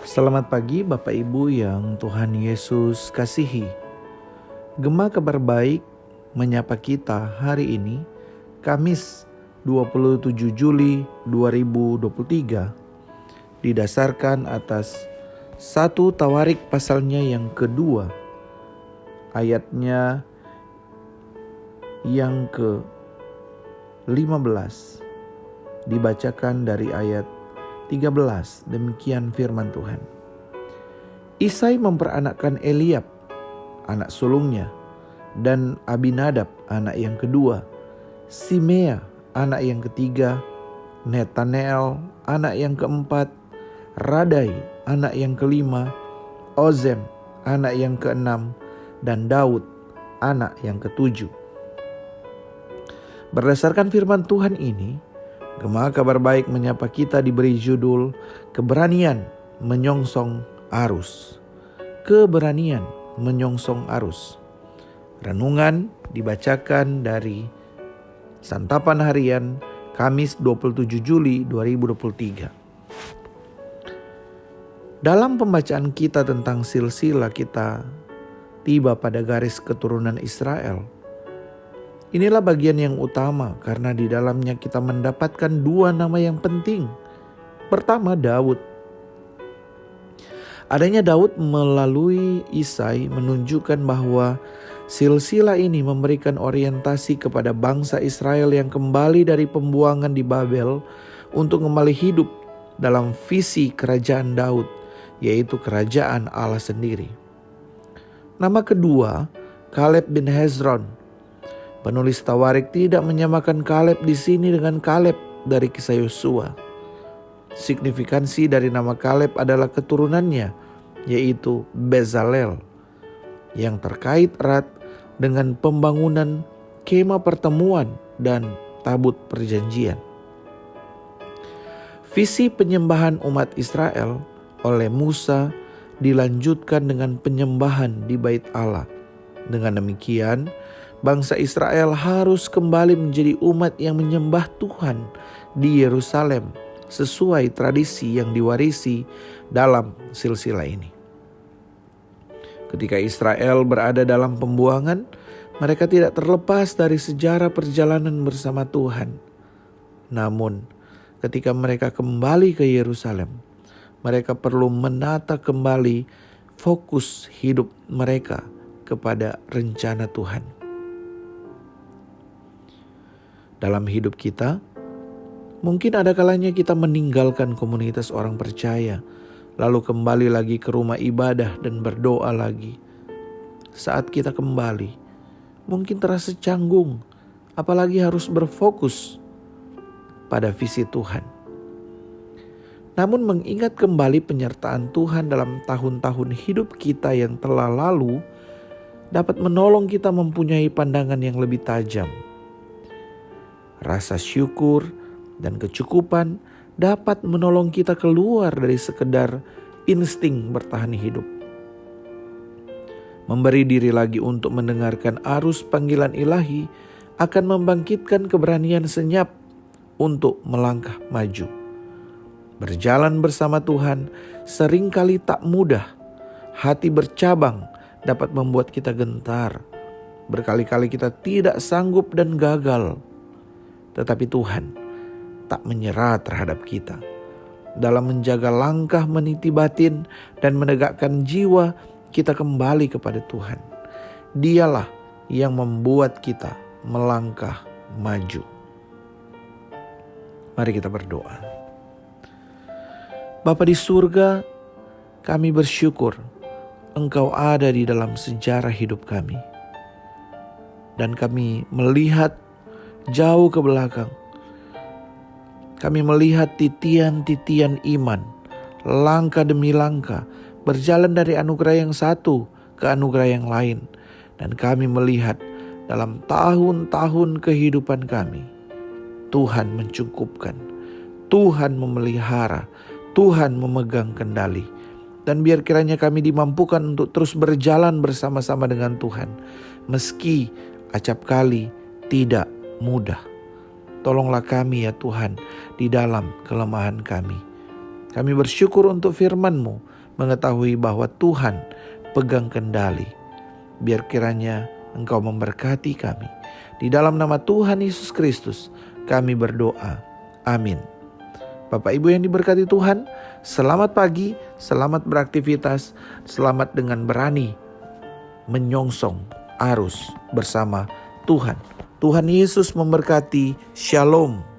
Selamat pagi Bapak Ibu yang Tuhan Yesus kasihi. Gema Kabar Baik menyapa kita hari ini, Kamis 27 Juli 2023, didasarkan atas 1 Tawarik pasalnya yang kedua, ayatnya yang ke-15, dibacakan dari ayat 13. Demikian firman Tuhan. Isai memperanakkan Eliab, anak sulungnya, dan Abinadab, anak yang kedua, Simea, anak yang ketiga, Netanel, anak yang keempat, Radai, anak yang kelima, Ozem, anak yang keenam, dan Daud, anak yang ketujuh. Berdasarkan firman Tuhan ini, Gema Kabar Baik menyapa kita diberi judul Keberanian Menyongsong Arus. Keberanian menyongsong arus. Renungan dibacakan dari Santapan Harian Kamis 27 Juli 2023. Dalam pembacaan kita tentang silsilah, kita tiba pada garis keturunan Israel. Inilah bagian yang utama karena di dalamnya kita mendapatkan dua nama yang penting. Pertama, Daud. Adanya Daud melalui Isai menunjukkan bahwa silsilah ini memberikan orientasi kepada bangsa Israel yang kembali dari pembuangan di Babel untuk kembali hidup dalam visi kerajaan Daud, yaitu kerajaan Allah sendiri. Nama kedua, Kaleb bin Hezron. Penulis Tawarik tidak menyamakan Kaleb di sini dengan Kaleb dari kisah Yosua. Signifikansi dari nama Kaleb adalah keturunannya, yaitu Bezalel, yang terkait erat dengan pembangunan kemah pertemuan dan tabut perjanjian. Visi penyembahan umat Israel oleh Musa dilanjutkan dengan penyembahan di Bait Allah. Dengan demikian, bangsa Israel harus kembali menjadi umat yang menyembah Tuhan di Yerusalem sesuai tradisi yang diwarisi dalam silsilah ini. Ketika Israel berada dalam pembuangan, mereka tidak terlepas dari sejarah perjalanan bersama Tuhan. Namun, ketika mereka kembali ke Yerusalem, mereka perlu menata kembali fokus hidup mereka kepada rencana Tuhan. Dalam hidup kita, mungkin ada kalanya kita meninggalkan komunitas orang percaya, lalu kembali lagi ke rumah ibadah dan berdoa lagi. Saat kita kembali, mungkin terasa canggung, apalagi harus berfokus pada visi Tuhan. Namun mengingat kembali penyertaan Tuhan dalam tahun-tahun hidup kita yang telah lalu, dapat menolong kita mempunyai pandangan yang lebih tajam. Rasa syukur dan kecukupan dapat menolong kita keluar dari sekedar insting bertahan hidup. Memberi diri lagi untuk mendengarkan arus panggilan ilahi akan membangkitkan keberanian senyap untuk melangkah maju. Berjalan bersama Tuhan seringkali tak mudah. Hati bercabang dapat membuat kita gentar. Berkali-kali kita tidak sanggup dan gagal. Tetapi Tuhan tak menyerah terhadap kita. Dalam menjaga langkah meniti batin dan menegakkan jiwa, kita kembali kepada Tuhan. Dialah yang membuat kita melangkah maju. Mari kita berdoa. Bapa di surga, kami bersyukur Engkau ada di dalam sejarah hidup kami. Dan kami melihat jauh ke belakang. Kami melihat titian-titian iman, langkah demi langkah, berjalan dari anugerah yang satu ke anugerah yang lain. Dan kami melihat dalam tahun-tahun kehidupan kami, Tuhan mencukupkan, Tuhan memelihara, Tuhan memegang kendali. Dan biar kiranya kami dimampukan untuk terus berjalan bersama-sama dengan Tuhan, meski acap kali tidak mudah. Tolonglah kami ya Tuhan di dalam kelemahan kami. Kami bersyukur untuk firman-Mu, mengetahui bahwa Tuhan pegang kendali. Biar kiranya Engkau memberkati kami. Di dalam nama Tuhan Yesus Kristus kami berdoa. Amin. Bapak Ibu yang diberkati Tuhan, selamat pagi, selamat beraktivitas, selamat dengan berani menyongsong arus bersama Tuhan. Tuhan Yesus memberkati. Shalom.